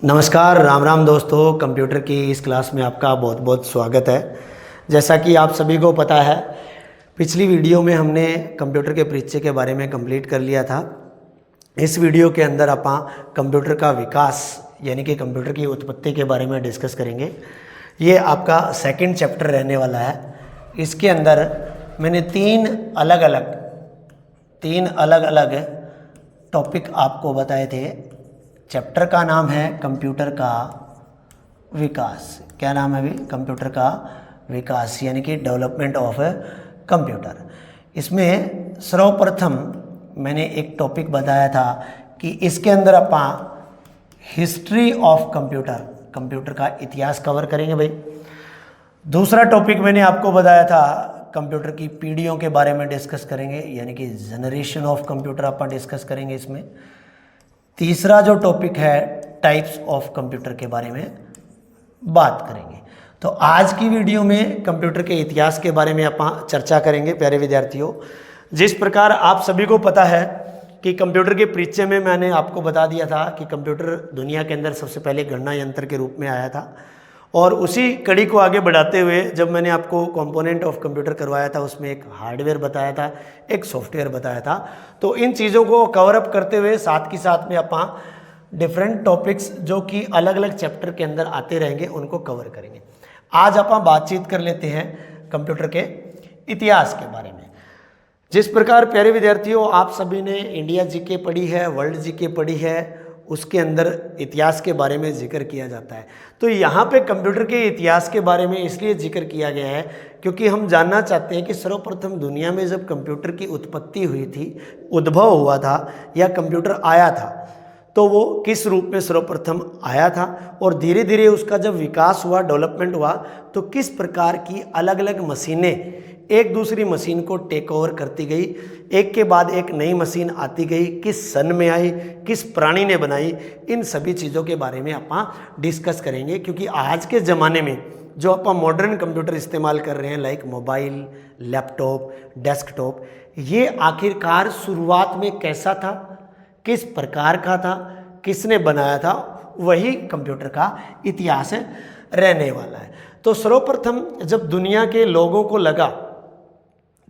नमस्कार, राम राम दोस्तों। कंप्यूटर की इस क्लास में आपका बहुत बहुत स्वागत है। जैसा कि आप सभी को पता है, पिछली वीडियो में हमने कंप्यूटर के परिचय के बारे में कंप्लीट कर लिया था। इस वीडियो के अंदर आप कंप्यूटर का विकास यानी कि कंप्यूटर की उत्पत्ति के बारे में डिस्कस करेंगे। ये आपका सेकंड चैप्टर रहने वाला है। इसके अंदर मैंने तीन अलग अलग टॉपिक आपको बताए थे। चैप्टर का नाम है कंप्यूटर का विकास। क्या नाम है अभी? कंप्यूटर का विकास यानी कि डेवलपमेंट ऑफ कंप्यूटर। इसमें सर्वप्रथम मैंने एक टॉपिक बताया था कि इसके अंदर अपन हिस्ट्री ऑफ कंप्यूटर का इतिहास कवर करेंगे भाई। दूसरा टॉपिक मैंने आपको बताया था कंप्यूटर की पीढ़ियों के बारे में डिस्कस करेंगे, यानी कि generation of computer upon discuss करेंगे इसमें। तीसरा जो टॉपिक है टाइप्स ऑफ कंप्यूटर के बारे में बात करेंगे। तो आज की वीडियो में कंप्यूटर के इतिहास के बारे में अपन चर्चा करेंगे। प्यारे विद्यार्थियों, जिस प्रकार आप सभी को पता है कि कंप्यूटर के परिचय में मैंने आपको बता दिया था कि कंप्यूटर दुनिया के अंदर सबसे पहले गणना यंत्र के रूप में आया था, और उसी कड़ी को आगे बढ़ाते हुए जब मैंने आपको कंपोनेंट ऑफ कंप्यूटर करवाया था, उसमें एक हार्डवेयर बताया था, एक सॉफ्टवेयर बताया था। तो इन चीज़ों को कवर अप करते हुए साथ के साथ में अपन डिफरेंट टॉपिक्स जो कि अलग अलग चैप्टर के अंदर आते रहेंगे उनको कवर करेंगे। आज अपन बातचीत कर लेते हैं कंप्यूटर के इतिहास के बारे में। जिस प्रकार प्यारे विद्यार्थियों आप सभी ने इंडिया जीके पढ़ी है, वर्ल्ड जीके पढ़ी है, उसके अंदर इतिहास के बारे में जिक्र किया जाता है। तो यहाँ पे कंप्यूटर के इतिहास के बारे में इसलिए जिक्र किया गया है क्योंकि हम जानना चाहते हैं कि सर्वप्रथम दुनिया में जब कंप्यूटर की उत्पत्ति हुई थी, उद्भव हुआ था या कंप्यूटर आया था, तो वो किस रूप में सर्वप्रथम आया था, और धीरे धीरे उसका जब विकास हुआ, डेवलपमेंट हुआ, तो किस प्रकार की अलग अलग मशीनें एक दूसरी मशीन को टेक ओवर करती गई, एक के बाद एक नई मशीन आती गई, किस सन में आई, किस प्राणी ने बनाई, इन सभी चीज़ों के बारे में अपन डिस्कस करेंगे। क्योंकि आज के ज़माने में जो अपन मॉडर्न कंप्यूटर इस्तेमाल कर रहे हैं, लाइक मोबाइल, लैपटॉप, डेस्कटॉप, ये आखिरकार शुरुआत में कैसा था, किस प्रकार का था, किसने बनाया था, वही कंप्यूटर का इतिहास रहने वाला है। तो सर्वप्रथम जब दुनिया के लोगों को लगा,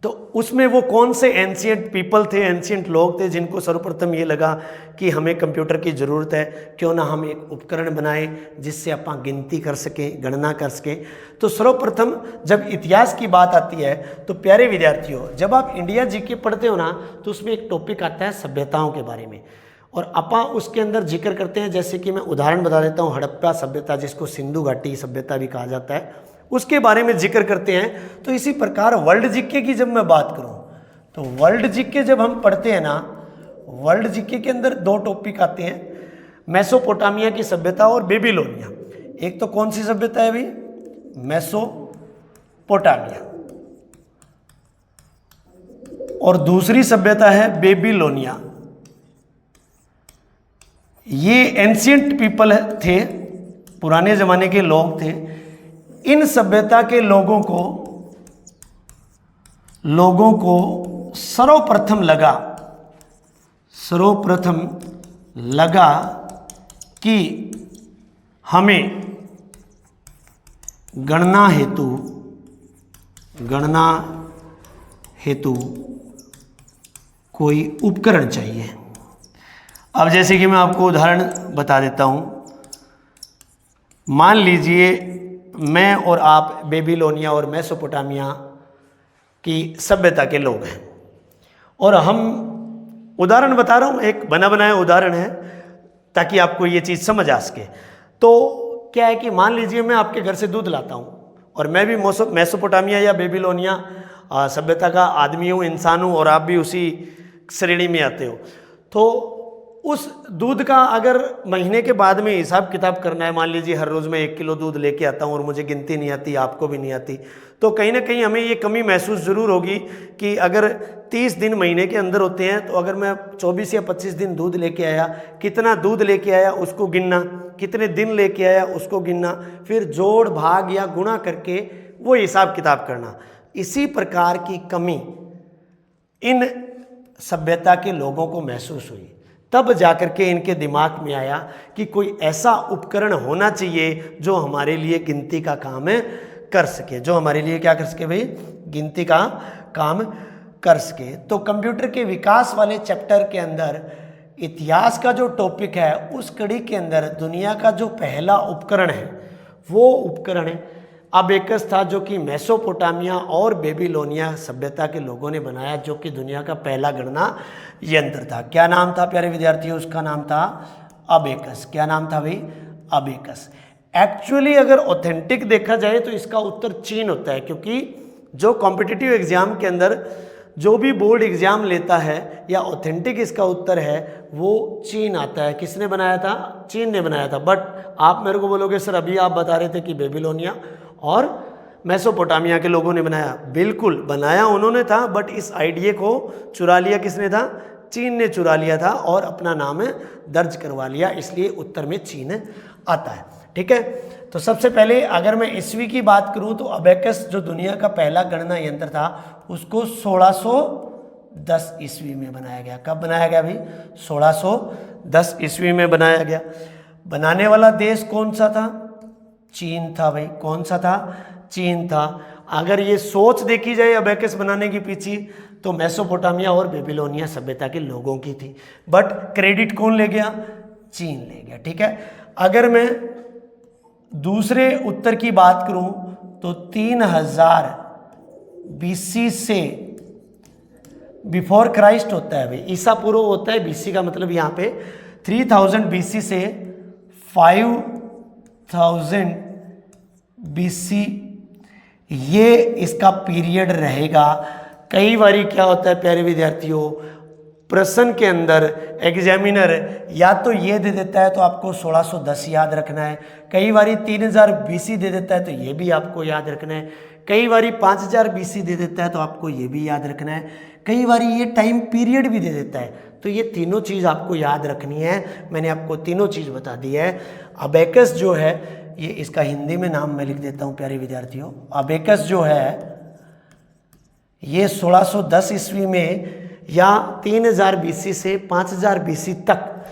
तो उसमें वो कौन से एंशिएंट पीपल थे, एंशिएंट लोग थे, जिनको सर्वप्रथम ये लगा कि हमें कंप्यूटर की ज़रूरत है, क्यों ना हम एक उपकरण बनाए जिससे अपन गिनती कर सकें, गणना कर सकें। तो सर्वप्रथम जब इतिहास की बात आती है तो प्यारे विद्यार्थियों, जब आप इंडिया जीके पढ़ते हो ना, तो उसमें एक टॉपिक आता है सभ्यताओं के बारे में, और अपन उसके अंदर जिक्र करते हैं। जैसे कि मैं उदाहरण बता देता हूँ, हड़प्पा सभ्यता, जिसको सिंधु घाटी सभ्यता भी कहा जाता है, उसके बारे में जिक्र करते हैं। तो इसी प्रकार वर्ल्ड जीके की जब मैं बात करूं, तो वर्ल्ड जीके जब हम पढ़ते हैं ना, वर्ल्ड जीके के अंदर दो टॉपिक आते हैं, मेसोपोटामिया की सभ्यता और बेबीलोनिया। एक तो कौन सी सभ्यता है भाई? मेसोपोटामिया, और दूसरी सभ्यता है बेबीलोनिया। ये एंशिएंट पीपल थे, पुराने जमाने के लोग थे। इन सभ्यता के लोगों को सर्वप्रथम लगा कि हमें गणना हेतु कोई उपकरण चाहिए। अब जैसे कि मैं आपको उदाहरण बता देता हूं, मान लीजिए मैं और आप बेबीलोनिया और मेसोपोटामिया की सभ्यता के लोग हैं, और हम उदाहरण बता रहा हूँ, एक बना बनाया उदाहरण है ताकि आपको ये चीज़ समझ आ सके। तो क्या है कि मान लीजिए मैं आपके घर से दूध लाता हूँ, और मैं भी मेसोपोटामिया या बेबीलोनिया सभ्यता का आदमी हूँ, इंसान हूँ, और आप भी उसी श्रेणी में आते हो। तो उस दूध का अगर महीने के बाद में हिसाब किताब करना है, मान लीजिए हर रोज़ मैं 1 किलो दूध लेके आता हूँ और मुझे गिनती नहीं आती, आपको भी नहीं आती, तो कहीं ना कहीं हमें ये कमी महसूस ज़रूर होगी कि अगर 30 दिन महीने के अंदर होते हैं, तो अगर मैं 24 या 25 दिन दूध लेके आया, कितना दूध लेके आया उसको गिनना, कितने दिन लेके आया उसको गिनना, फिर जोड़ भाग या गुणा करके वो हिसाब किताब करना। इसी प्रकार की कमी इन सभ्यता के लोगों को महसूस हुई। तब जाकर के इनके दिमाग में आया कि कोई ऐसा उपकरण होना चाहिए जो हमारे लिए गिनती का काम कर सके, जो हमारे लिए क्या कर सके भाई, गिनती का काम कर सके। तो कंप्यूटर के विकास वाले चैप्टर के अंदर इतिहास का जो टॉपिक है उस कड़ी के अंदर दुनिया का जो पहला उपकरण है वो उपकरण अबेकस था, जो कि मेसोपोटामिया और बेबीलोनिया सभ्यता के लोगों ने बनाया, जो कि दुनिया का पहला गणना यंत्र था। क्या नाम था प्यारे विद्यार्थियों, उसका नाम था अबेकस। क्या नाम था भाई, अबेकस। एक्चुअली अगर ऑथेंटिक देखा जाए तो इसका उत्तर चीन होता है, क्योंकि जो कॉम्पिटिटिव एग्जाम के अंदर जो भी बोर्ड एग्जाम लेता है या ऑथेंटिक इसका उत्तर है वो चीन आता है। किसने बनाया था, चीन ने बनाया था। बट आप मेरे को बोलोगे सर अभी आप बता रहे थे कि बेबीलोनिया और मेसोपोटामिया के लोगों ने बनाया। बिल्कुल बनाया उन्होंने था, बट इस आइडिया को चुरा लिया किसने था, चीन ने चुरा लिया था और अपना नाम दर्ज करवा लिया, इसलिए उत्तर में चीन आता है। ठीक है, तो सबसे पहले अगर मैं ईस्वी की बात करूं तो अबेकस जो दुनिया का पहला गणना यंत्र था उसको 1610 ईस्वी में बनाया गया। कब बनाया गया भाई, 1610 ईस्वी में बनाया गया। बनाने वाला देश कौन सा था, चीन था भाई। कौन सा था, चीन था। अगर ये सोच देखी जाए अबेकस बनाने की पीछे तो मेसोपोटामिया और बेबीलोनिया सभ्यता के लोगों की थी, बट क्रेडिट कौन ले गया, चीन ले गया। ठीक है, अगर मैं दूसरे उत्तर की बात करूं तो 3000 बीसी से बिफोर क्राइस्ट होता है भाई, ईसा पूर्व होता है। बीसी का मतलब यहाँ पे 3000 बीसी से 5000 बीसी, ये इसका पीरियड रहेगा। कई बारी क्या होता है प्यारे विद्यार्थियों, प्रश्न के अंदर एग्जामिनर या तो ये दे देता है तो आपको 1610 याद रखना है, कई बारी 3000 बीसी दे देता है तो ये भी आपको याद रखना है, कई बारी 5000 बीसी दे देता है तो आपको ये भी याद रखना है, कई बारी ये टाइम पीरियड भी दे देता है। तो ये तीनों चीज़ आपको याद रखनी है। मैंने आपको तीनों चीज़ बता दी है। अबेकस जो है ये, इसका हिंदी में नाम मैं लिख देता हूँ प्यारे विद्यार्थियों। अबेकस जो है ये 1610 ईस्वी में या 3000 बीसी से 5000 बीसी तक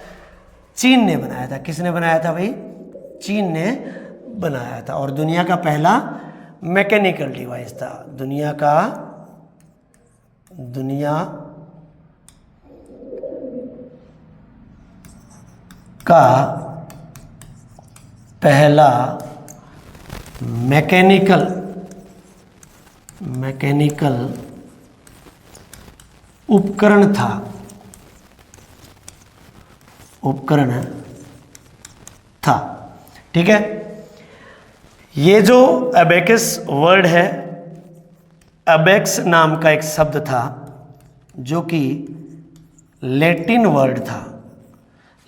चीन ने बनाया था। किसने बनाया था भाई, चीन ने बनाया था। और दुनिया का पहला मैकेनिकल डिवाइस था। दुनिया का पहला मैकेनिकल उपकरण था। ठीक है, ये जो अबेकस वर्ड है, अबेक्स नाम का एक शब्द था जो कि लैटिन वर्ड था,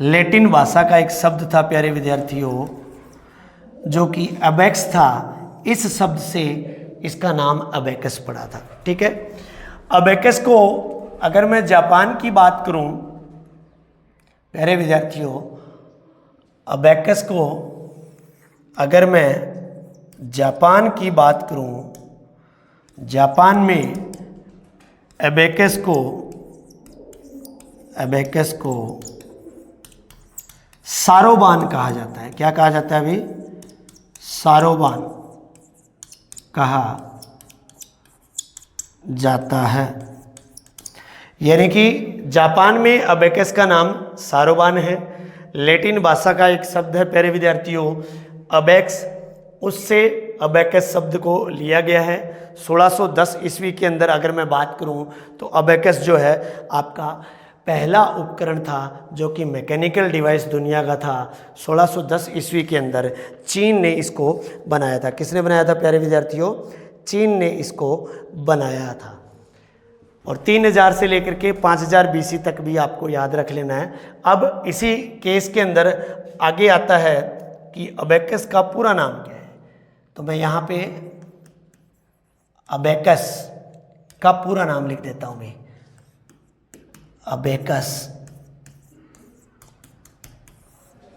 लैटिन भाषा का एक शब्द था प्यारे विद्यार्थियों, जो कि अबेक्स था। इस शब्द से इसका नाम अबेकस पड़ा था। ठीक है, अबेकस को अगर मैं जापान की बात करूं प्यारे विद्यार्थियों, अबेकस को अगर मैं जापान की बात करूं, जापान में अबेकस को सारोबान कहा जाता है। क्या कहा जाता है अभी, सारोबान कहा जाता है। यानी कि जापान में अबेकस का नाम सारोबान है। लैटिन भाषा का एक शब्द है प्यारे विद्यार्थियों अबेक्स, उससे अबेकस शब्द को लिया गया है। 1610 ईस्वी के अंदर अगर मैं बात करूं तो अबेकस जो है आपका पहला उपकरण था जो कि मैकेनिकल डिवाइस दुनिया का था। 1610 ईस्वी के अंदर चीन ने इसको बनाया था। किसने बनाया था प्यारे विद्यार्थियों, चीन ने इसको बनाया था। और 3000 से लेकर के 5000 बीसी तक भी आपको याद रख लेना है। अब इसी केस के अंदर आगे आता है कि अबेकस का पूरा नाम क्या है, तो मैं यहाँ पे अबेकस का पूरा नाम लिख देता हूँ मैं। अबेकस,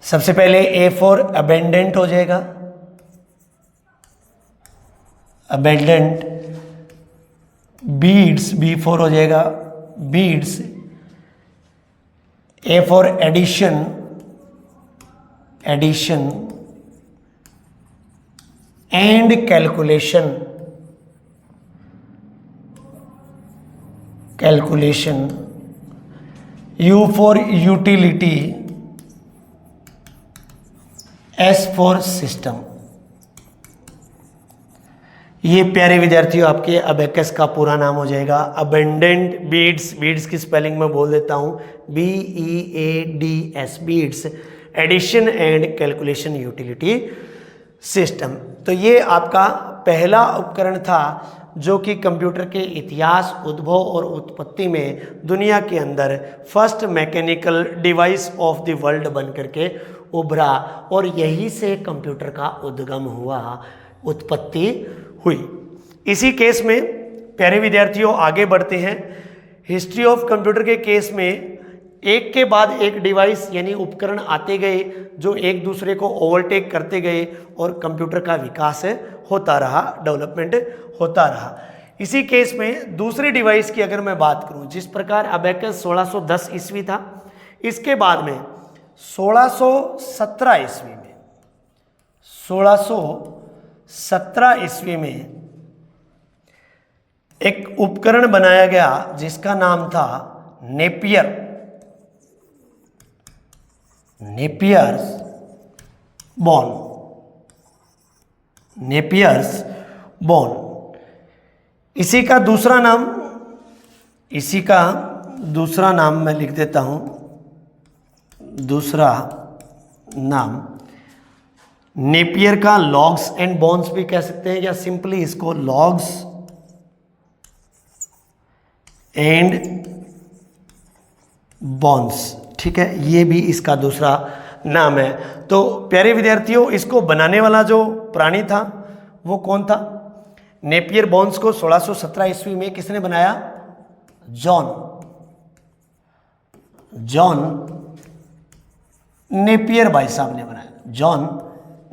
सबसे पहले ए फॉर अबेंडेंट हो जाएगा, अबेंडेंट। बीड्स, बी फॉर हो जाएगा beads. A for addition, addition and calculation, calculation. U for utility, s for system. ये प्यारे विद्यार्थियों आपके अबेकस का पूरा नाम हो जाएगा अबेंडेंट बीड्स। बीड्स की स्पेलिंग में बोल देता हूँ BEADS, beads, addition and calculation utility system. तो ये आपका पहला उपकरण था जो कि कंप्यूटर के इतिहास, उद्भव और उत्पत्ति में दुनिया के अंदर first mechanical device of the world बन करके उभरा, और यही से कंप्यूटर का उद्गम हुआ, उत्पत्ति हुई। इसी केस में प्यारे विद्यार्थियों आगे बढ़ते हैं। हिस्ट्री ऑफ कंप्यूटर के केस में एक के बाद एक डिवाइस यानी उपकरण आते गए जो एक दूसरे को ओवरटेक करते गए और कंप्यूटर का विकास होता रहा, डेवलपमेंट होता रहा। इसी केस में दूसरे डिवाइस की अगर मैं बात करूं, जिस प्रकार अबेकस 1610 ईस्वी था, इसके बाद में 1617 ईस्वी में 1617 ईस्वी में एक उपकरण बनाया गया जिसका नाम था Napier, Napier's bone, Napier's bone. इसी का दूसरा नाम मैं लिख देता हूं, दूसरा नाम नेपियर का लॉग्स एंड बोन्स भी कह सकते हैं, या सिंपली इसको लॉग्स एंड बोन्स, ठीक है, ये भी इसका दूसरा नाम है। तो प्यारे विद्यार्थियों इसको बनाने वाला जो प्राणी था वो कौन था? नेपियर बोन्स को 1617 ईस्वी में किसने बनाया? जॉन नेपियर भाई साहब ने बनाया, जॉन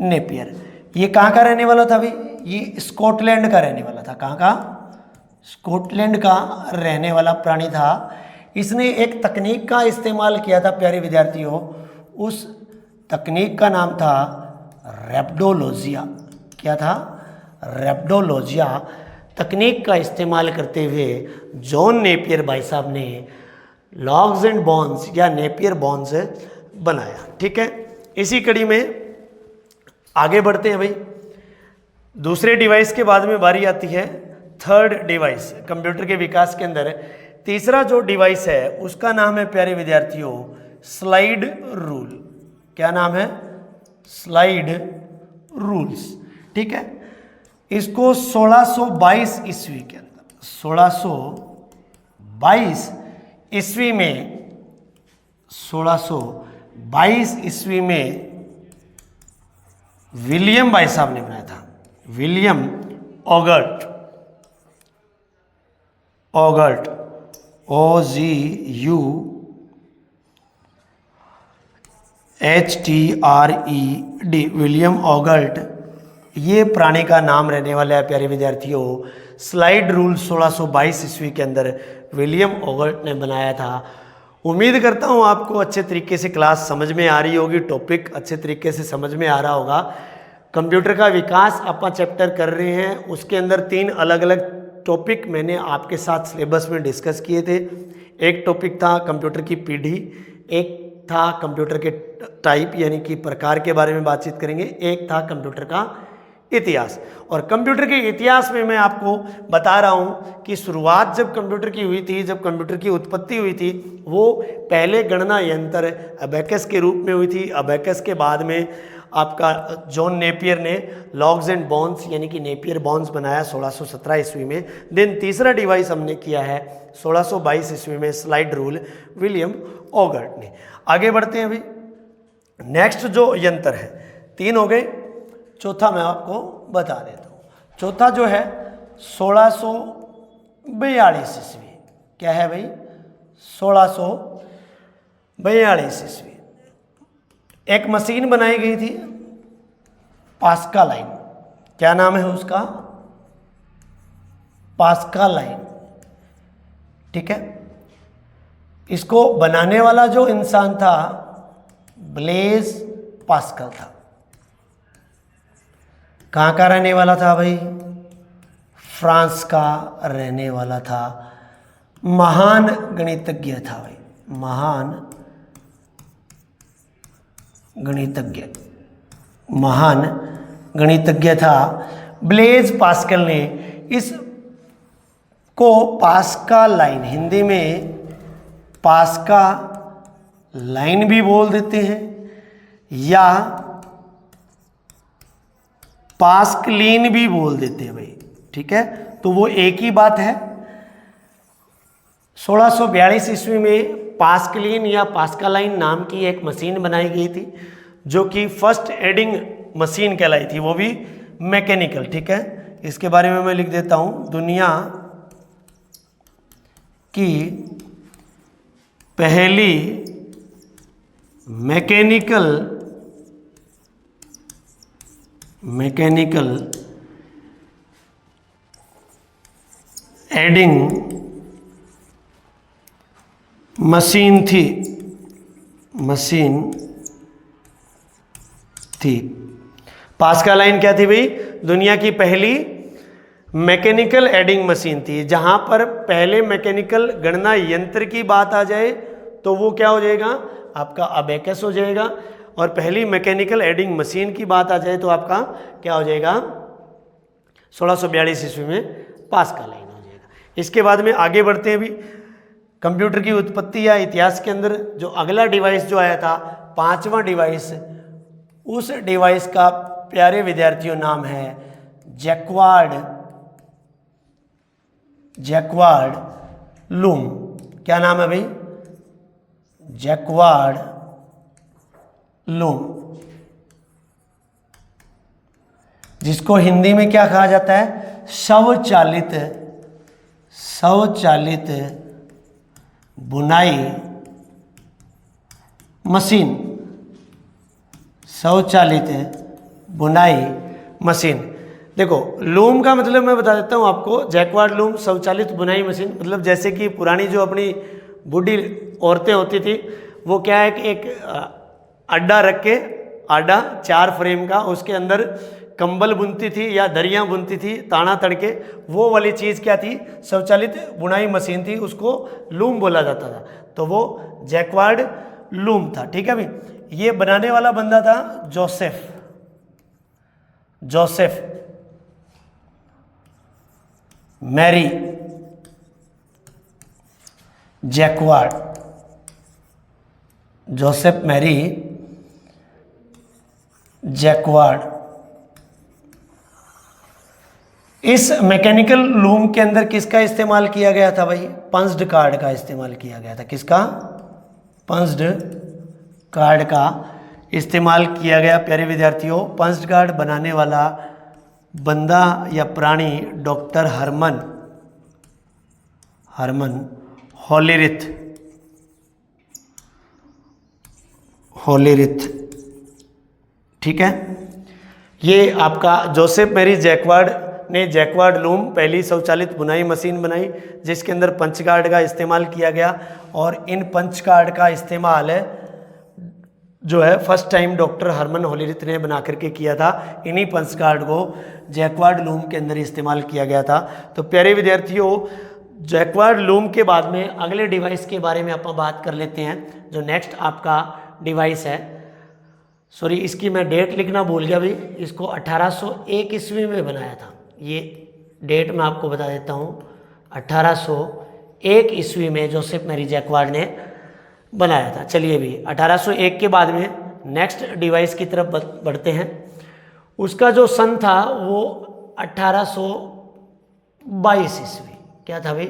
नेपियर। ये कहाँ का रहने वाला था भाई? ये स्कॉटलैंड का रहने वाला था। कहाँ का? स्कॉटलैंड का रहने वाला प्राणी था। इसने एक तकनीक का इस्तेमाल किया था प्यारे विद्यार्थियों, उस तकनीक का नाम था रैप्डोलॉजिया। क्या था? रैप्डोलॉजिया तकनीक का इस्तेमाल करते हुए जॉन नेपियर भाई साहब ने लॉग्स एंड बोन्स या नेपियर बोन्स बनाया। ठीक है, इसी कड़ी में आगे बढ़ते हैं भाई। दूसरे डिवाइस के बाद में बारी आती है थर्ड डिवाइस। कंप्यूटर के विकास के अंदर तीसरा जो डिवाइस है उसका नाम है प्यारे विद्यार्थियों स्लाइड रूल। क्या नाम है? Slide rules. ठीक है, इसको 1622 ईस्वी के अंदर 1622 ईस्वी में 1622 ईस्वी में विलियम भाई साहब ने बनाया था। विलियम ऑगर्ट, OGUHTRED, विलियम ऑगर्ट, ये प्राणी का नाम रहने वाला है प्यारे विद्यार्थियों। स्लाइड रूल 1622 ईस्वी के अंदर विलियम ऑगर्ट ने बनाया था। उम्मीद करता हूँ आपको अच्छे तरीके से क्लास समझ में आ रही होगी, टॉपिक अच्छे तरीके से समझ में आ रहा होगा। कंप्यूटर का विकास अपन चैप्टर कर रहे हैं, उसके अंदर 3 अलग अलग टॉपिक मैंने आपके साथ सिलेबस में डिस्कस किए थे। एक टॉपिक था कंप्यूटर की पीढ़ी, एक था कंप्यूटर के टाइप यानी कि प्रकार के बारे में बातचीत करेंगे, एक था कंप्यूटर का इतिहास। और कंप्यूटर के इतिहास में मैं आपको बता रहा हूँ कि शुरुआत जब कंप्यूटर की हुई थी, जब कंप्यूटर की उत्पत्ति हुई थी, वो पहले गणना यंत्र अबेकस के रूप में हुई थी। अबेकस के बाद में आपका जॉन नेपियर ने लॉग्स एंड बोन्स यानी कि नेपियर बोन्स बनाया 1617 ईस्वी में। देन तीसरा डिवाइस हमने किया है 1622 ईस्वी में स्लाइड रूल, विलियम ऑगर्ट ने। आगे बढ़ते हैं अभी। नेक्स्ट जो यंत्र है, 3 हो गए, चौथा मैं आपको बता देता हूँ। चौथा जो है 1642 ईस्वी। क्या है भाई? 1642 ईस्वी एक मशीन बनाई गई थी, पास्कल लाइन। क्या नाम है उसका? Pascal line. ठीक है, इसको बनाने वाला जो इंसान था ब्लेज पास्कल था। कहाँ का रहने वाला था भाई? फ्रांस का रहने वाला था। महान गणितज्ञ था भाई, महान गणितज्ञ, महान गणितज्ञ था। ब्लेज पास्कल ने इस को पास्का लाइन, हिंदी में पास्का लाइन भी बोल देते हैं या पास्कलीन भी बोल देते हैं भाई, ठीक है, तो वो एक ही बात है। 1642 ईस्वी में पास्कलीन या पास्कालाइन नाम की एक मशीन बनाई गई थी जो कि फर्स्ट एडिंग मशीन कहलाई थी, वो भी मैकेनिकल, ठीक है। इसके बारे में मैं लिख देता हूँ, दुनिया की पहली मैकेनिकल एडिंग मशीन थी। पास्कल लाइन क्या थी भाई? दुनिया की पहली मैकेनिकल एडिंग मशीन थी। जहां पर पहले मैकेनिकल गणना यंत्र की बात आ जाए तो वो क्या हो जाएगा? आपका अबेकस हो जाएगा। और पहली मैकेनिकल एडिंग मशीन की बात आ जाए तो आपका क्या हो जाएगा? 1642 ईस्वी में पास्कल लाइन हो जाएगा। इसके बाद में आगे बढ़ते हैं भी। कंप्यूटर की उत्पत्ति या इतिहास के अंदर जो अगला डिवाइस जो आया था, 5वां डिवाइस, उस डिवाइस का प्यारे विद्यार्थियों नाम है जैक्वार्ड लूम। क्या नाम है भाई? जैक्वार्ड लूम, जिसको हिंदी में क्या कहा जाता है? स्वचालित बुनाई मशीन। स्वचालित बुनाई मशीन। देखो, लूम का मतलब मैं बता देता हूँ आपको। जैक्वार्ड लूम स्वचालित बुनाई मशीन, मतलब जैसे कि पुरानी जो अपनी बूढ़ी औरतें होती थी, वो क्या है कि एक अड्डा रख के, अड्डा 4 फ्रेम का, उसके अंदर कंबल बुनती थी या दरियाँ बुनती थी ताना तड़के, वो वाली चीज़ क्या थी? स्वचालित बुनाई मशीन थी, उसको लूम बोला जाता था। तो वो जैक्वार्ड लूम था, ठीक है भाई। ये बनाने वाला बंदा था Joseph Marie Jacquard. Joseph Marie Jacquard. इस मैकेनिकल लूम के अंदर किसका इस्तेमाल किया गया था भाई? पंच्ड कार्ड का इस्तेमाल किया गया था। किसका? पंच्ड कार्ड का इस्तेमाल किया गया। प्यारे विद्यार्थियों, पंच्ड कार्ड बनाने वाला बंदा या प्राणी डॉक्टर हरमन होलेरिथ, ठीक है। ये आपका जोसेफ मैरी जैक्वार्ड ने जैक्वार्ड लूम, पहली स्वचालित बुनाई मशीन बनाई जिसके अंदर पंच कार्ड का इस्तेमाल किया गया। और इन पंच कार्ड का इस्तेमाल जो है first time doctor Herman Hollerith ने बना करके किया था। इन्हीं पंच कार्ड को जैक्वार्ड लूम के अंदर इस्तेमाल किया गया था। तो प्यारे विद्यार्थियों, जैक्वार्ड लूम के बाद में अगले डिवाइस के बारे में अपन बात कर लेते हैं। जो नेक्स्ट आपका डिवाइस है, सॉरी इसकी मैं डेट लिखना भूल गया भाई, इसको 1801 ईस्वी में बनाया था। ये डेट मैं आपको बता देता हूँ, 1801 ईस्वी में जोसेफ मैरी जैक्वार्ड ने बनाया था। चलिए भी 1801 के बाद में नेक्स्ट डिवाइस की तरफ बढ़ते हैं। उसका जो सन था वो 1822 ईस्वी। क्या था भाई?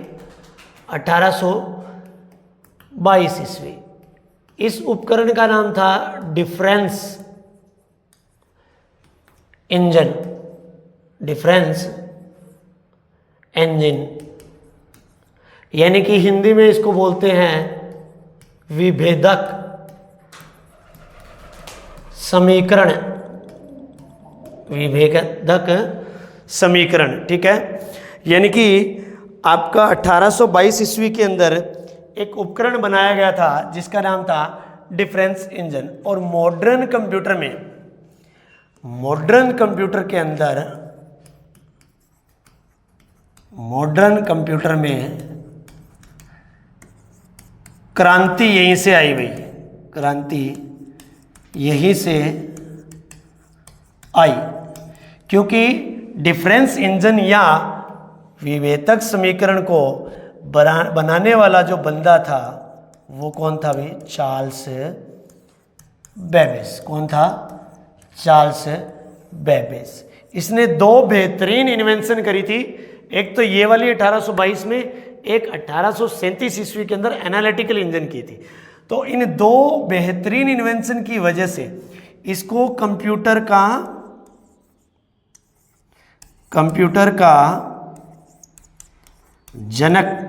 1822 ईस्वी। इस उपकरण का नाम था डिफरेंस इंजन, यानी कि हिंदी में इसको बोलते हैं विभेदक समीकरण, ठीक है। यानी कि आपका 1822 ईस्वी के अंदर एक उपकरण बनाया गया था जिसका नाम था डिफरेंस इंजन। और मॉडर्न कंप्यूटर में क्रांति यहीं से आई भाई, क्रांति यहीं से आई, क्योंकि डिफरेंस इंजन या विभेदक समीकरण को बनाने वाला जो बंदा था वो कौन था भाई? Charles Babbage. कौन था? Charles Babbage. इसने दो बेहतरीन इन्वेंशन करी थी, एक तो ये वाली 1822 में, एक 1837 ईस्वी के अंदर एनालिटिकल इंजन की थी। तो इन दो बेहतरीन इन्वेंशन की वजह से इसको कंप्यूटर का जनक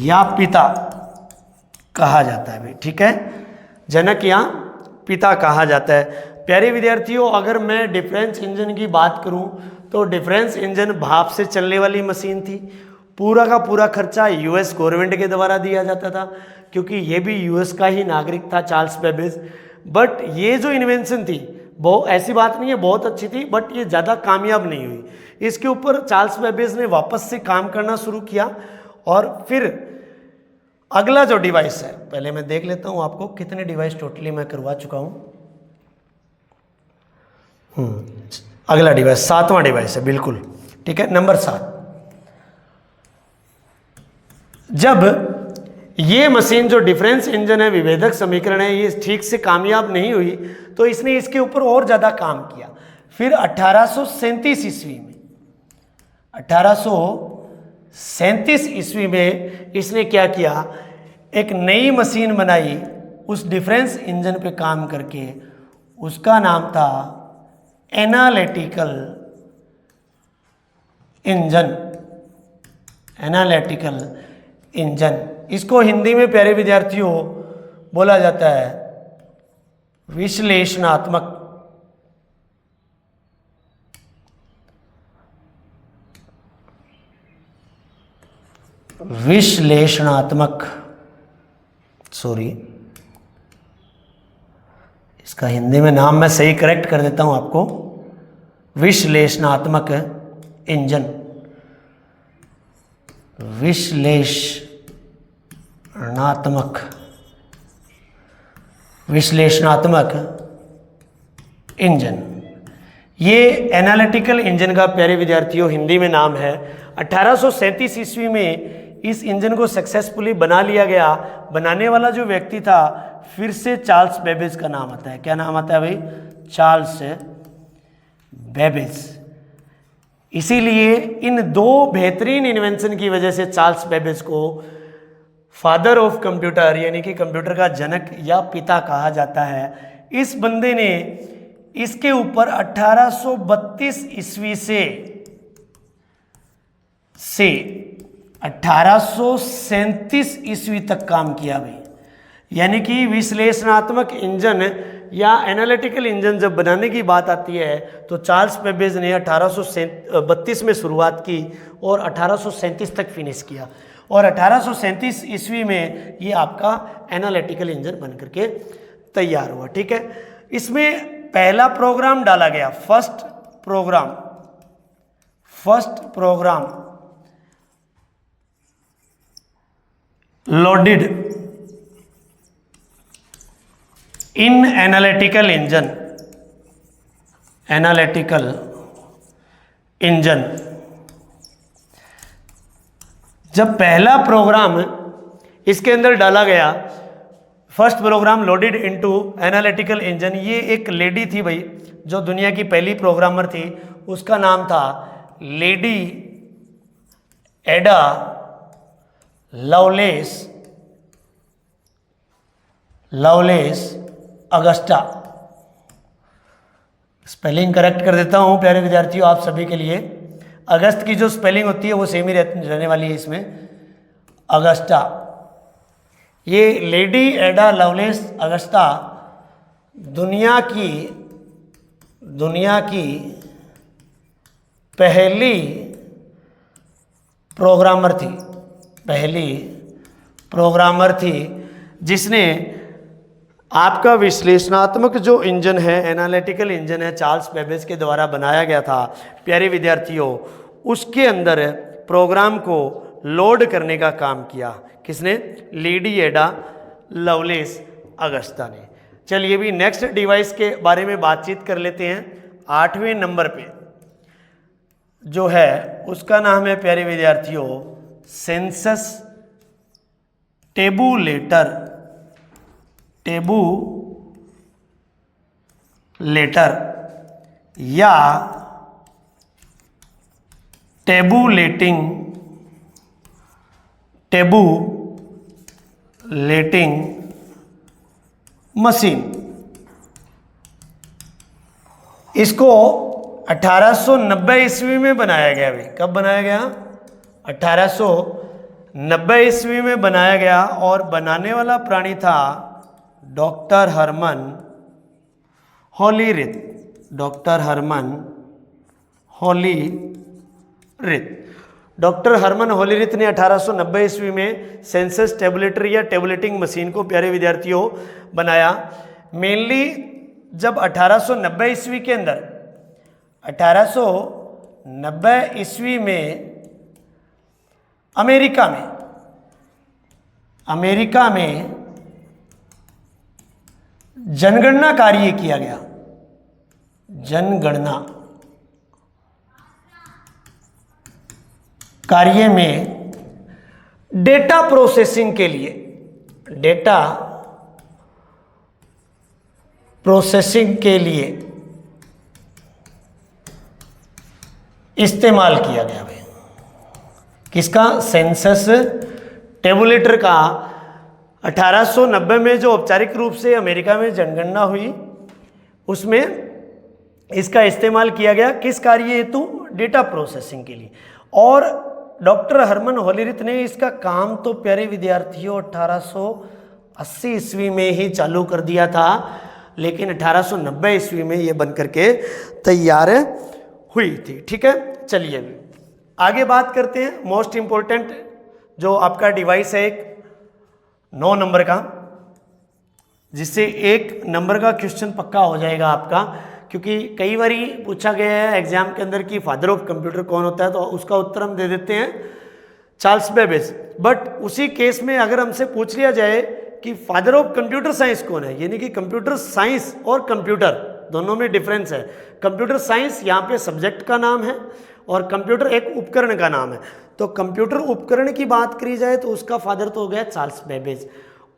या पिता कहा जाता है भाई, ठीक है, जनक या पिता कहा जाता है। प्यारे विद्यार्थियों, अगर मैं डिफरेंस इंजन की बात करूं तो डिफरेंस इंजन भाप से चलने वाली मशीन थी। पूरा का पूरा खर्चा यूएस गवर्नमेंट के द्वारा दिया जाता था, क्योंकि ये भी यूएस का ही नागरिक था, चार्ल्स बेबेज। बट ये जो इन्वेंशन थी वो ऐसी बात नहीं है, बहुत अच्छी थी, बट ये ज़्यादा कामयाब नहीं हुई। इसके ऊपर चार्ल्स बेबेज ने वापस से काम करना शुरू किया। और फिर अगला जो डिवाइस है, पहले मैं देख लेता हूं आपको कितने डिवाइस टोटली मैं करवा चुका हूं। अगला डिवाइस 7वां डिवाइस है, बिल्कुल ठीक है, नंबर 7। जब ये मशीन जो डिफरेंस इंजन है, विभेदक समीकरण है, ये ठीक से कामयाब नहीं हुई तो इसने इसके ऊपर और ज़्यादा काम किया। फिर 1837 ईस्वी में इसने क्या किया? एक नई मशीन बनाई उस डिफरेंस इंजन पे काम करके, उसका नाम था एनालिटिकल इंजन। इसको हिंदी में प्यारे विद्यार्थियों बोला जाता है विश्लेषणात्मक इसका हिंदी में नाम मैं सही करेक्ट कर देता हूं आपको, विश्लेषणात्मक इंजन। विश्लेषणात्मक इंजन, ये एनालिटिकल इंजन का प्यारे विद्यार्थियों हिंदी में नाम है। 1837 ईस्वी में इस इंजन को सक्सेसफुली बना लिया गया। बनाने वाला जो व्यक्ति था फिर से चार्ल्स बेबेज का नाम आता है। क्या नाम आता है भाई? Charles Babbage. इसीलिए इन दो बेहतरीन इन्वेंशन की वजह से चार्ल्स बेबेज को फादर ऑफ कंप्यूटर यानी कि कंप्यूटर का जनक या पिता कहा जाता है। इस बंदे ने इसके ऊपर 1832 ईस्वी से 1837 ईस्वी तक काम किया भाई। यानी कि विश्लेषणात्मक इंजन या एनालिटिकल इंजन जब बनाने की बात आती है तो चार्ल्स बेबेज ने 1832 में शुरुआत की और 1837 तक फिनिश किया। और 1837 ईस्वी में ये आपका एनालिटिकल इंजन बन करके तैयार हुआ। ठीक है, इसमें पहला प्रोग्राम डाला गया, first program loaded in analytical engine. जब पहला प्रोग्राम इसके अंदर डाला गया, first program loaded into analytical engine, ये एक लेडी थी भाई जो दुनिया की पहली प्रोग्रामर थी। उसका नाम था लेडी एडा लवलेस अगस्टा। स्पेलिंग करेक्ट कर देता हूं प्यारे विद्यार्थियों आप सभी के लिए। अगस्त की जो स्पेलिंग होती है वो सेम ही रहने वाली है इसमें, अगस्टा। ये लेडी एडा लवलेस अगस्टा दुनिया की पहली प्रोग्रामर थी, पहली प्रोग्रामर थी जिसने आपका विश्लेषणात्मक जो इंजन है, एनालिटिकल इंजन है, चार्ल्स बेबेज के द्वारा बनाया गया था। प्यारे विद्यार्थियों, उसके अंदर प्रोग्राम को लोड करने का काम किया। किसने? लेडी एडा लवलेस अगस्ता ने। चलिए भी नेक्स्ट डिवाइस के बारे में बातचीत कर लेते हैं। 8वें नंबर पे जो है उसका नाम है प्यारे विद्यार्थियों सेंसस टेबुलेटर। टेबुलेटर या टेबुलेटिंग मशीन। इसको 1890 ईस्वी में बनाया गया। भाई कब बनाया गया? 1890 ईस्वी में बनाया गया और बनाने वाला प्राणी था डॉक्टर हरमन हॉलीरिथ। डॉक्टर हरमन हॉलीरिथ ने 1890 ईस्वी में सेंसस टेबुलेटर या टेबुलेटिंग मशीन को प्यारे विद्यार्थियों बनाया। मेनली जब 1890 ईस्वी के अंदर 1890 ईस्वी में अमेरिका में जनगणना कार्य किया गया। जनगणना कार्य में डेटा प्रोसेसिंग के लिए इस्तेमाल किया गया। भाई किसका? सेंसस टेबुलेटर का 1890 में जो औपचारिक रूप से अमेरिका में जनगणना हुई उसमें इसका इस्तेमाल किया गया। किस कार्य हेतु? डेटा प्रोसेसिंग के लिए। और डॉक्टर हरमन हॉलीरिथ ने इसका काम तो प्यारे विद्यार्थियों 1880 ईस्वी में ही चालू कर दिया था, लेकिन 1890 ईस्वी में ये बन करके तैयार हुई थी। ठीक है, चलिए आगे बात करते हैं। मोस्ट इंपॉर्टेंट जो आपका डिवाइस है एक 9 नंबर का, जिससे 1 नंबर का क्वेश्चन पक्का हो जाएगा आपका, क्योंकि कई बार पूछा गया है एग्जाम के अंदर कि फादर ऑफ कंप्यूटर कौन होता है, तो उसका उत्तर हम दे देते हैं चार्ल्स बेबेज। बट उसी केस में अगर हमसे पूछ लिया जाए कि फादर ऑफ कंप्यूटर साइंस कौन है, यानी कि कंप्यूटर साइंस और कंप्यूटर दोनों में डिफरेंस है। कंप्यूटर साइंस यहाँ पे सब्जेक्ट का नाम है और कंप्यूटर एक उपकरण का नाम है। तो कंप्यूटर उपकरण की बात करी जाए तो उसका फादर तो हो गया चार्ल्स बेबेज,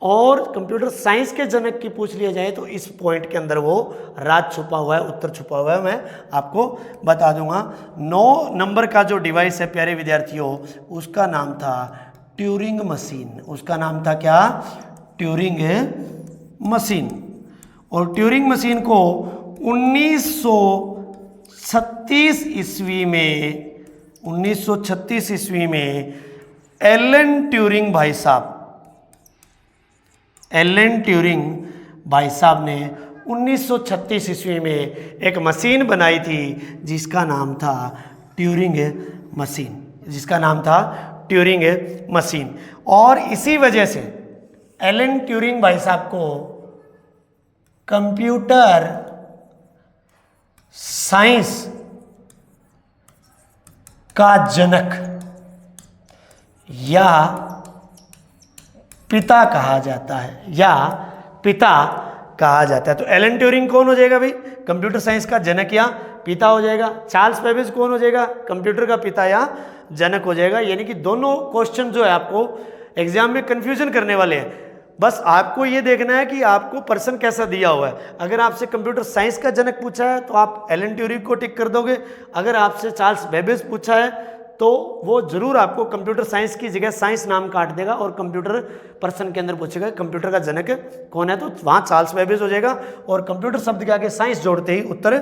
और कंप्यूटर साइंस के जनक की पूछ लिया जाए तो इस पॉइंट के अंदर वो राज छुपा हुआ है, उत्तर छुपा हुआ है, मैं आपको बता दूंगा। 9 नंबर का जो डिवाइस है प्यारे विद्यार्थियों उसका नाम था ट्यूरिंग मशीन। उसका नाम था क्या? Turing machine. और ट्यूरिंग मशीन को 1936 ईस्वी में एलन ट्यूरिंग भाई साहब ने 1936 ईस्वी में एक मशीन बनाई थी जिसका नाम था ट्यूरिंग मशीन। और इसी वजह से एलन ट्यूरिंग भाई साहब को कंप्यूटर साइंस का जनक या पिता कहा जाता है। तो एलन ट्यूरिंग कौन हो जाएगा भाई? कंप्यूटर साइंस का जनक या पिता हो जाएगा। चार्ल्स बेबेज कौन हो जाएगा? कंप्यूटर का पिता या जनक हो जाएगा। यानी कि दोनों क्वेश्चन जो है आपको एग्जाम में कंफ्यूजन करने वाले हैं। बस आपको ये देखना है कि आपको पर्सन कैसा दिया हुआ है। अगर आपसे कंप्यूटर साइंस का जनक पूछा है तो आप एलन ट्यूरिंग को टिक कर दोगे। अगर आपसे चार्ल्स बेबेज पूछा है तो वो जरूर आपको कंप्यूटर साइंस की जगह साइंस नाम काट देगा और कंप्यूटर पर्सन के अंदर पूछेगा कंप्यूटर का जनक कौन है, तो वहाँ चार्ल्स बेबेज हो जाएगा और कंप्यूटर शब्द के आगे साइंस जोड़ते ही उत्तर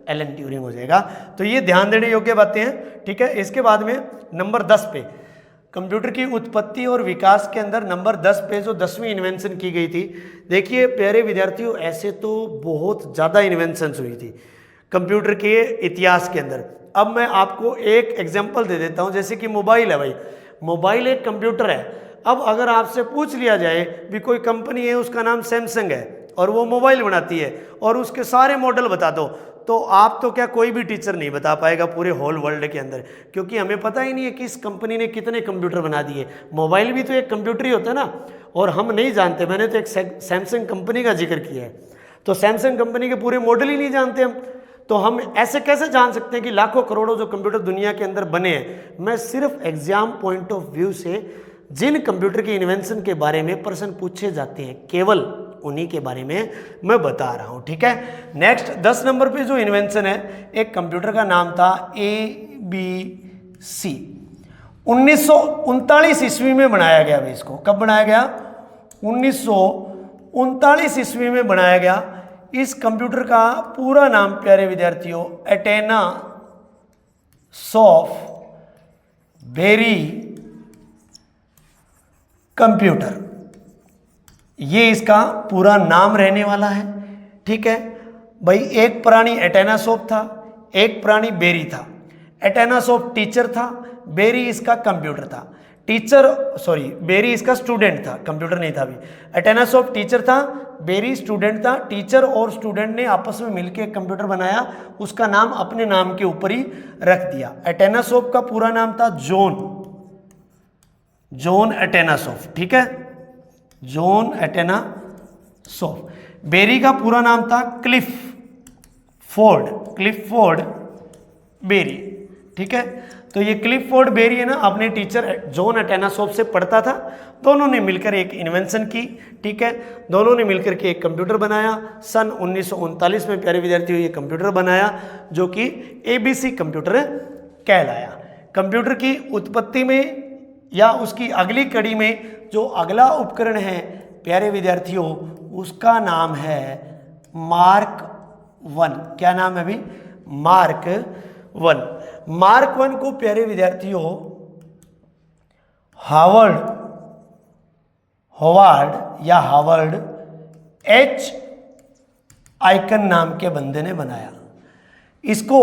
एलन ट्यूरिंग हो जाएगा। तो ये ध्यान देने योग्य बातें हैं। ठीक है, इसके बाद में नंबर 10 पे कंप्यूटर की उत्पत्ति और विकास के अंदर नंबर 10 पे जो 10वीं इन्वेंशन की गई थी। देखिए प्यारे विद्यार्थियों, ऐसे तो बहुत ज़्यादा इन्वेंशंस हुई थी कंप्यूटर के इतिहास के अंदर। अब मैं आपको एक एग्जांपल दे देता हूं, जैसे कि मोबाइल है भाई। मोबाइल एक कंप्यूटर है। अब अगर आपसे पूछ लिया जाए भी कोई कंपनी है उसका नाम सैमसंग है और वो मोबाइल बनाती है और उसके सारे मॉडल बता दो, तो आप तो क्या कोई भी टीचर नहीं बता पाएगा पूरे होल वर्ल्ड के अंदर, क्योंकि हमें पता ही नहीं है कि इस कंपनी ने कितने कंप्यूटर बना दिए। मोबाइल भी तो एक कंप्यूटर ही होता है ना, और हम नहीं जानते। मैंने तो एक सैमसंग कंपनी का जिक्र किया है, तो सैमसंग कंपनी के पूरे मॉडल ही नहीं जानते हम, तो हम ऐसे कैसे जान सकते हैं कि लाखों करोड़ों जो कंप्यूटर दुनिया के अंदर बने हैं। मैं सिर्फ एग्जाम पॉइंट ऑफ व्यू से जिन कंप्यूटर के इन्वेंशन के बारे में प्रश्न पूछे जाते हैं केवल उन्हीं के बारे में मैं बता रहा हूं, ठीक है। नेक्स्ट 10 नंबर पे जो इन्वेंशन है, एक कंप्यूटर का नाम था ABC। 1939 ईस्वी में बनाया गया। भाई इसको कब बनाया गया? 1939 ईस्वी में बनाया गया। इस कंप्यूटर का पूरा नाम प्यारे विद्यार्थियों एटेना सॉफ्ट वेरी कंप्यूटर, ये इसका पूरा नाम रहने वाला है, ठीक है भाई। एक प्राणी एटेनासॉफ्ट था, एक प्राणी बेरी था। एटेनासॉफ्ट टीचर था, बेरी इसका कंप्यूटर था। बेरी इसका स्टूडेंट था, कंप्यूटर नहीं था अभी। एटेनासॉफ्ट टीचर था, बेरी स्टूडेंट था। टीचर और स्टूडेंट ने आपस में मिलकर एक कंप्यूटर बनाया, उसका नाम अपने नाम के ऊपर ही रख दिया। एटेनासॉफ्ट का पूरा नाम था जॉन एटेनासॉफ्ट, ठीक है, जॉन एटेनासॉफ्ट। बेरी का पूरा नाम था क्लिफोर्ड बेरी, ठीक है। तो ये क्लिफोर्ड बेरी है ना, अपने टीचर जॉन एटेनासॉफ्ट से पढ़ता था। दोनों ने मिलकर एक इन्वेंशन की, ठीक है, दोनों ने मिलकर के एक कंप्यूटर बनाया। सन 1939 में प्यारे विद्यार्थियों ये कंप्यूटर बनाया जो कि ABC कंप्यूटर कहलाया। कंप्यूटर की उत्पत्ति में या उसकी अगली कड़ी में जो अगला उपकरण है प्यारे विद्यार्थियों, उसका नाम है मार्क 1। क्या नाम है अभी? मार्क 1। मार्क 1 को प्यारे विद्यार्थियों हावर्ड H आइकन नाम के बंदे ने बनाया। इसको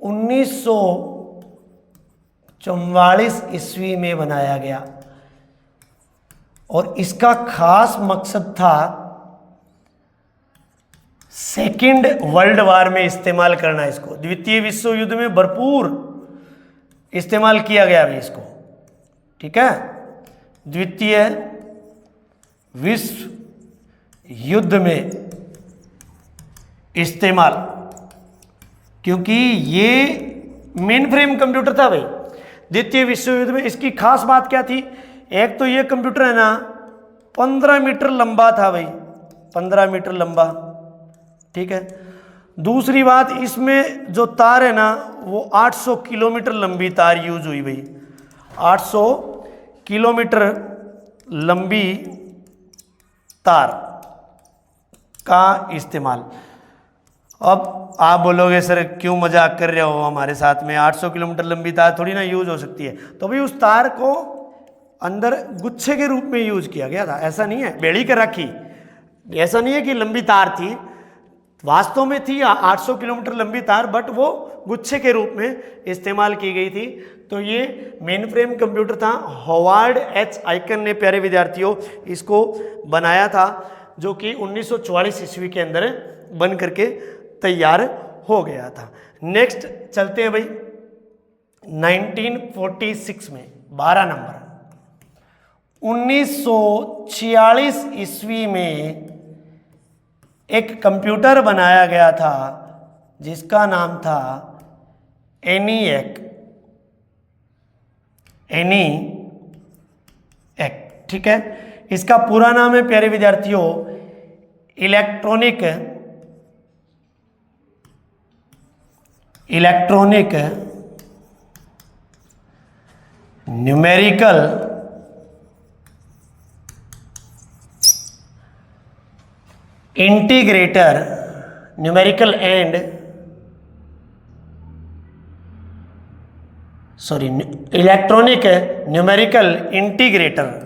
1944 ईस्वी में बनाया गया और इसका खास मकसद था सेकेंड वर्ल्ड वार में इस्तेमाल करना। इसको द्वितीय विश्व युद्ध में भरपूर इस्तेमाल किया गया है इसको, ठीक है, द्वितीय विश्व युद्ध में इस्तेमाल, क्योंकि ये मेन फ्रेम कंप्यूटर था भाई द्वितीय विश्व युद्ध में। इसकी खास बात क्या थी? एक तो ये कंप्यूटर है ना 15 मीटर लंबा था भाई, 15 मीटर लंबा, ठीक है। दूसरी बात, इसमें जो तार है ना वो 800 किलोमीटर लंबी तार यूज हुई भाई, 800 किलोमीटर लंबी तार का इस्तेमाल। अब आप बोलोगे सर क्यों मजाक कर रहे हो हमारे साथ में, 800 किलोमीटर लंबी तार थोड़ी ना यूज हो सकती है। तो भाई उस तार को अंदर गुच्छे के रूप में यूज किया गया था, ऐसा नहीं है बेड़ी कर रखी, ऐसा नहीं है कि लंबी तार थी, वास्तव में थी 800 किलोमीटर लंबी तार, बट वो गुच्छे के रूप में इस्तेमाल की गई थी। तो ये मेन फ्रेम कंप्यूटर था, हावर्ड H आइकन ने प्यारे विद्यार्थियों इसको बनाया था, जो कि 1944 ईस्वी के अंदर बन करके तैयार हो गया था। नेक्स्ट चलते हैं भाई 1946 में 12 नंबर। 1946 ईस्वी में एक कंप्यूटर बनाया गया था जिसका नाम था ENIAC, ठीक है। इसका पूरा नाम है प्यारे विद्यार्थियों electronic numerical integrator, numerical and electronic numerical integrator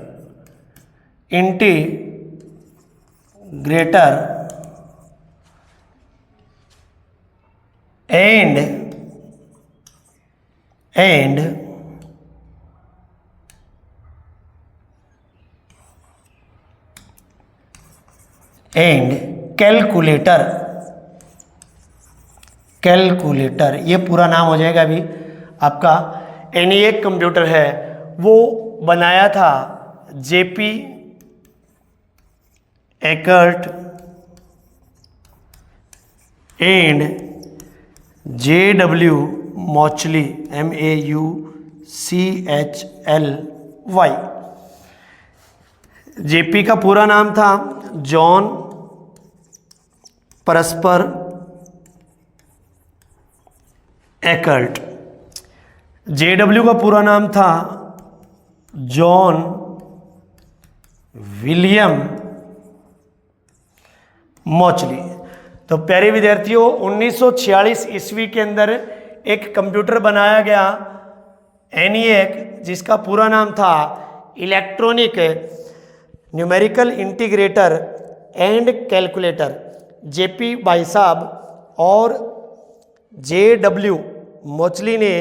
and and calculator, calculator ये पूरा नाम हो जाएगा अभी आपका। ENIAC कंप्यूटर है वो बनाया था JP Eckert and JW मॉचली, MAUCHLY। JP का पूरा नाम था जॉन परस्पर एकर्ट। JW का पूरा नाम था जॉन विलियम मॉचली। तो प्यारे विद्यार्थियों 1946 ईस्वी के अंदर एक कंप्यूटर बनाया गया ENIAC, जिसका पूरा नाम था electronic numerical integrator and calculator. JP भाई साहब और JW मॉचली ने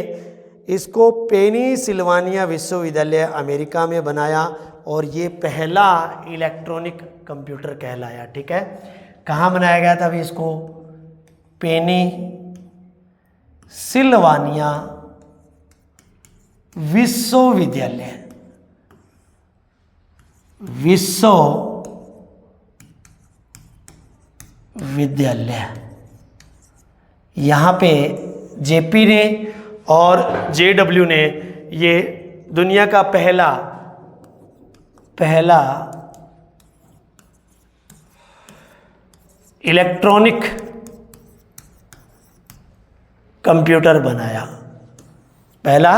इसको पेनिसिल्वानिया विश्वविद्यालय अमेरिका में बनाया और ये पहला इलेक्ट्रॉनिक कंप्यूटर कहलाया। ठीक है, कहाँ बनाया गया था अभी इसको? पेनिसिल्वानिया विश्वविद्यालय, विश्वविद्यालय यहाँ पे JP ने और JW ने ये दुनिया का पहला इलेक्ट्रॉनिक कंप्यूटर बनाया, पहला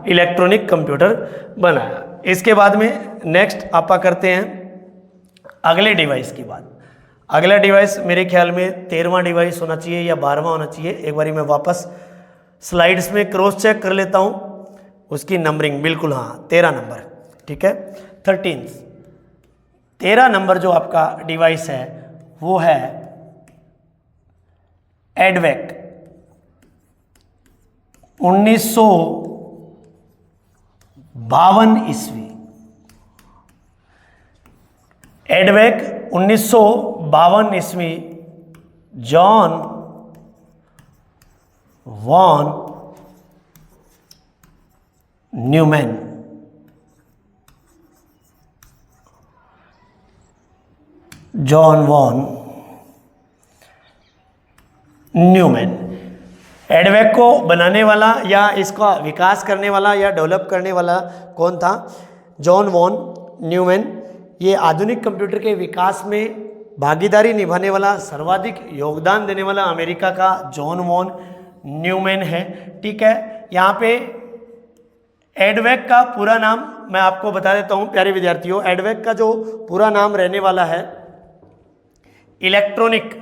इलेक्ट्रॉनिक कंप्यूटर बनाया। इसके बाद में नेक्स्ट आपा करते हैं अगले डिवाइस की बात। अगला डिवाइस मेरे ख्याल में 13वां डिवाइस होना चाहिए या 12वां होना चाहिए। एक बारी मैं वापस स्लाइड्स में क्रॉस चेक कर लेता हूँ उसकी नंबरिंग। बिल्कुल हाँ, 13 नंबर। ठीक है, 13 नंबर जो आपका डिवाइस है वो है एडवेक। 1952 ईस्वी, एडवेक 1952 ईस्वी, John von Neumann, John von Neumann. EDVAC को बनाने वाला या इसका विकास करने वाला या डेवलप करने वाला कौन था? John von Neumann. ये आधुनिक कंप्यूटर के विकास में भागीदारी निभाने वाला, सर्वाधिक योगदान देने वाला अमेरिका का जॉन वॉन न्यूमैन है। ठीक है, यहाँ पे एडवेक का पूरा नाम मैं आपको बता देता हूँ प्यारे विद्यार्थियों। एडवेक का जो पूरा नाम रहने वाला है electronic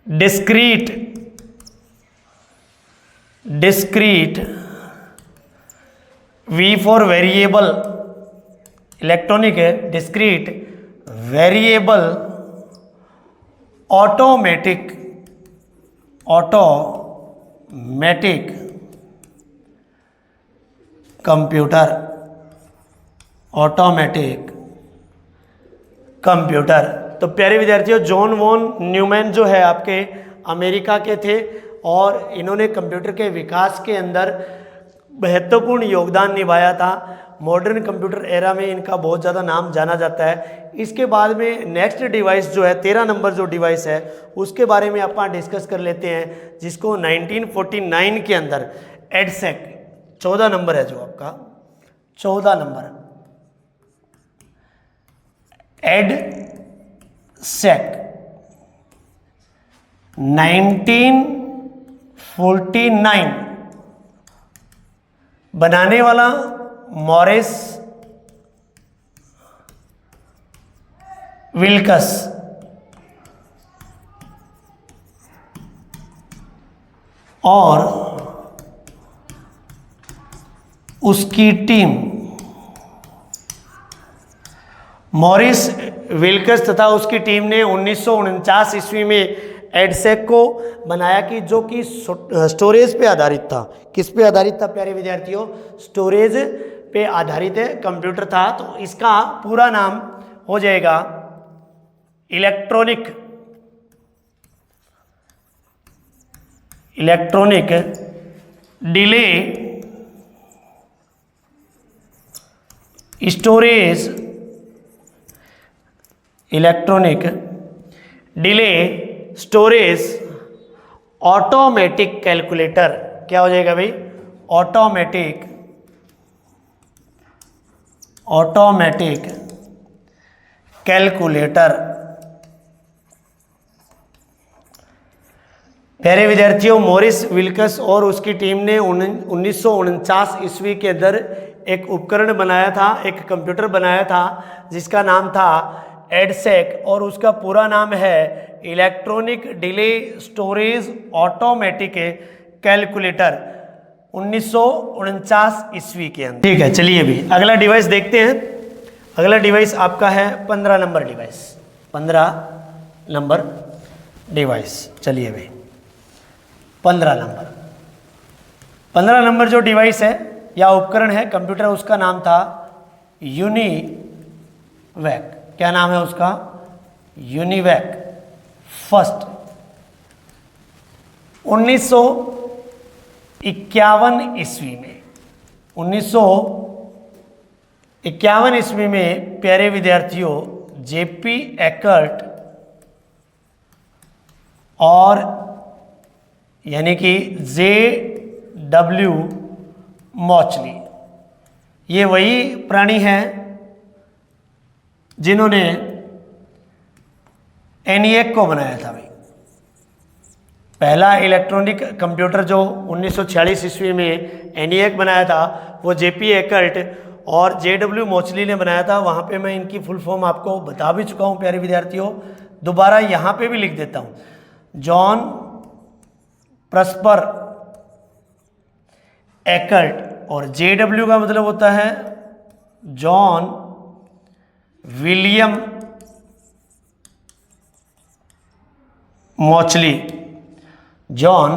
discrete V for variable, electronic discrete variable automatic computer, automatic computer. तो प्यारे विद्यार्थियों जॉन वॉन न्यूमैन जो है आपके अमेरिका के थे और इन्होंने कंप्यूटर के विकास के अंदर महत्वपूर्ण योगदान निभाया था। मॉडर्न कंप्यूटर एरा में इनका बहुत ज़्यादा नाम जाना जाता है। इसके बाद में नेक्स्ट डिवाइस जो है 13 नंबर जो डिवाइस है उसके बारे में अपन डिस्कस कर लेते हैं, जिसको 1949 के अंदर एडसेक 14 नंबर है जो आपका 14 नंबर एडसेक 1949 बनाने वाला मॉरिस विल्कस और उसकी टीम, मॉरिस विल्कस तथा उसकी टीम ने 1949 ईस्वी में एडसेक को बनाया कि जो कि स्टोरेज पे आधारित था। किस पे आधारित था प्यारे विद्यार्थियों? स्टोरेज पे आधारित कंप्यूटर था। तो इसका पूरा नाम हो जाएगा electronic delay storage automatic calculator. क्या हो जाएगा भाई? Automatic calculator. प्यारे विद्यार्थियों, मॉरिस विल्कस और उसकी टीम ने 1949 ईस्वी के अंदर एक उपकरण बनाया था, एक कंप्यूटर बनाया था जिसका नाम था एडसेक, और उसका पूरा नाम है electronic delay storage automatic calculator, 1949 ईस्वी के अंदर। ठीक है, चलिए अभी अगला डिवाइस देखते हैं। अगला डिवाइस आपका है 15 नंबर डिवाइस। 15 नंबर डिवाइस, चलिए भाई 15 नंबर जो डिवाइस है या उपकरण है कंप्यूटर, उसका नाम था यूनिवैक। क्या नाम है उसका? यूनिवैक। फर्स्ट 1951 ईस्वी में 1951 ईस्वी में प्यारे विद्यार्थियों जेपी एकर्ट और यानी कि JW मॉचली, ये वही प्राणी हैं जिन्होंने ENIAC को बनाया था भाई। पहला इलेक्ट्रॉनिक कंप्यूटर जो 1946 ईस्वी में ENIAC बनाया था वो JP एकर्ट और JW मॉचली ने बनाया था। वहाँ पे मैं इनकी फुल फॉर्म आपको बता भी चुका हूँ प्यारे विद्यार्थियों, दोबारा यहाँ पे भी लिख देता हूँ। जॉन प्रस्पर एकर्ट, और JW का मतलब होता है जॉन विलियम मॉचली। जॉन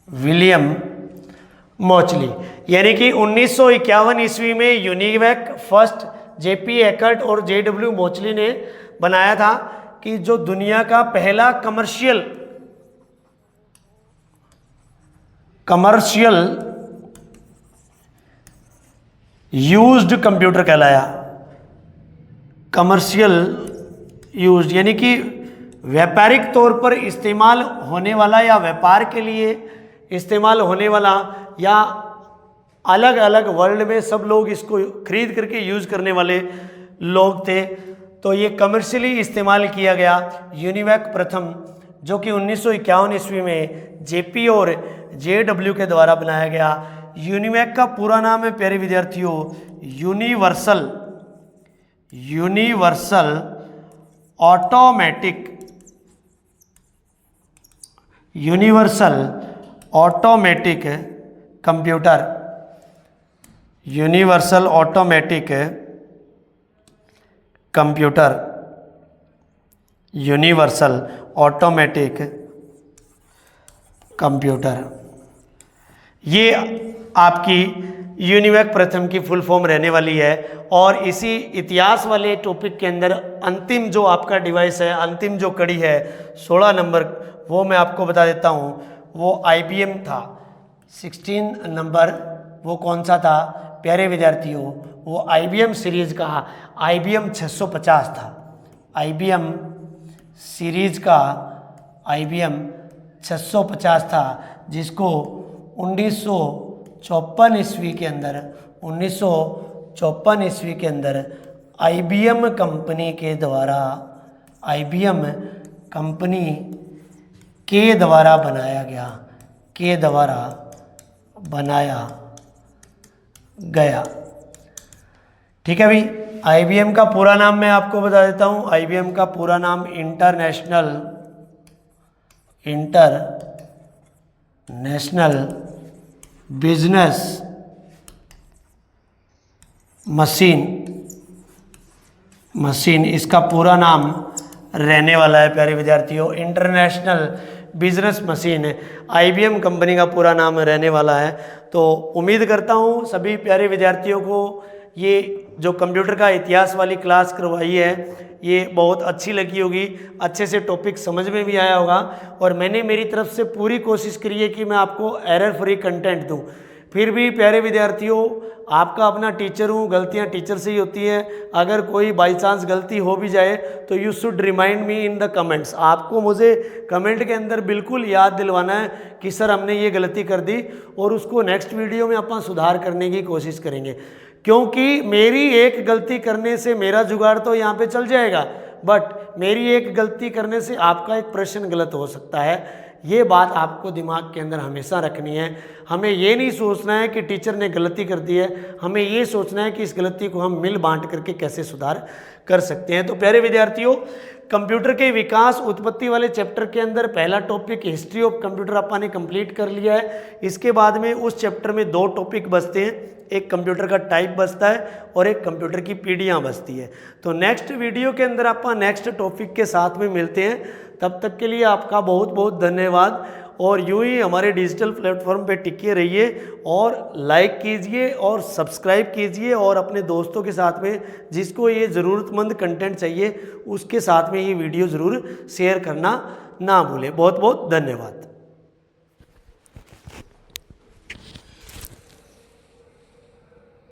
विलियम मॉचली, यानी कि 1951 ईस्वी में यूनिवैक फर्स्ट JP एकर्ट और JW मॉचली ने बनाया था कि जो दुनिया का पहला कमर्शियल यूज्ड कंप्यूटर कहलाया। कमर्शियल यूज्ड यानी कि व्यापारिक तौर पर इस्तेमाल होने वाला या व्यापार के लिए इस्तेमाल होने वाला, या अलग अलग वर्ल्ड में सब लोग इसको खरीद करके यूज करने वाले लोग थे। तो ये कमर्शियली इस्तेमाल किया गया यूनिवैक प्रथम, जो कि 1951 ईस्वी में JP और JW के द्वारा बनाया गया। यूनिवैक का पूरा नाम है प्यारे विद्यार्थियों universal automatic computer. Universal automatic computer, universal automatic computer, ये आपकी यूनिवैक प्रथम की फुल फॉर्म रहने वाली है। और इसी इतिहास वाले टॉपिक के अंदर अंतिम जो आपका डिवाइस है, अंतिम जो कड़ी है 16 नंबर, वो मैं आपको बता देता हूँ, वो IBM था। 16 नंबर वो कौन सा था प्यारे विद्यार्थियों? वो IBM सीरीज का IBM 650 था। IBM सीरीज का IBM 650 था, जिसको 1954 ईस्वी के अंदर 1954 ईस्वी के अंदर IBM कंपनी के द्वारा IBM कंपनी के द्वारा बनाया गया। ठीक है भाई। IBM का पूरा नाम मैं आपको बता देता हूँ। IBM का पूरा नाम इंटरनेशनल बिजनेस मशीन, इसका पूरा नाम रहने वाला है प्यारे विद्यार्थियों। International business machine IBM company का पूरा नाम रहने वाला है। तो उम्मीद करता हूँ सभी प्यारे विद्यार्थियों को ये जो कंप्यूटर का इतिहास वाली क्लास करवाई है ये बहुत अच्छी लगी होगी, अच्छे से टॉपिक समझ में भी आया होगा। और मैंने मेरी तरफ से पूरी कोशिश करी है कि मैं आपको एरर फ्री कंटेंट दूं। फिर भी प्यारे विद्यार्थियों, आपका अपना टीचर हूँ, गलतियाँ टीचर से ही होती हैं। अगर कोई बाई चांस गलती हो भी जाए तो you should remind me in the comments. आपको मुझे कमेंट के अंदर बिल्कुल याद दिलवाना है कि सर हमने ये गलती कर दी, और उसको नेक्स्ट वीडियो में अपन सुधार करने की कोशिश करेंगे। क्योंकि मेरी एक गलती करने से मेरा जुगाड़ तो यहाँ पे चल जाएगा, बट मेरी एक गलती करने से आपका एक प्रश्न गलत हो सकता है। ये बात आपको दिमाग के अंदर हमेशा रखनी है। हमें ये नहीं सोचना है कि टीचर ने गलती कर दी है, हमें ये सोचना है कि इस गलती को हम मिल बांट करके कैसे सुधार कर सकते हैं। तो प्यारे विद्यार्थियों, कंप्यूटर के विकास उत्पत्ति वाले चैप्टर के अंदर पहला टॉपिक हिस्ट्री ऑफ कंप्यूटर अपन ने कंप्लीट कर लिया है। इसके बाद में उस चैप्टर में 2 टॉपिक बचते हैं, एक कंप्यूटर का टाइप बचता है और एक कंप्यूटर की पीढ़ियाँ बचती है। तो नेक्स्ट वीडियो के अंदर अपन नेक्स्ट टॉपिक के साथ में मिलते हैं। तब तक के लिए आपका बहुत बहुत धन्यवाद, और यूं ही हमारे डिजिटल प्लेटफॉर्म पे टिके रहिए और लाइक कीजिए और सब्सक्राइब कीजिए, और अपने दोस्तों के साथ में जिसको ये ज़रूरतमंद कंटेंट चाहिए उसके साथ में ये वीडियो ज़रूर शेयर करना ना भूलें। बहुत बहुत धन्यवाद।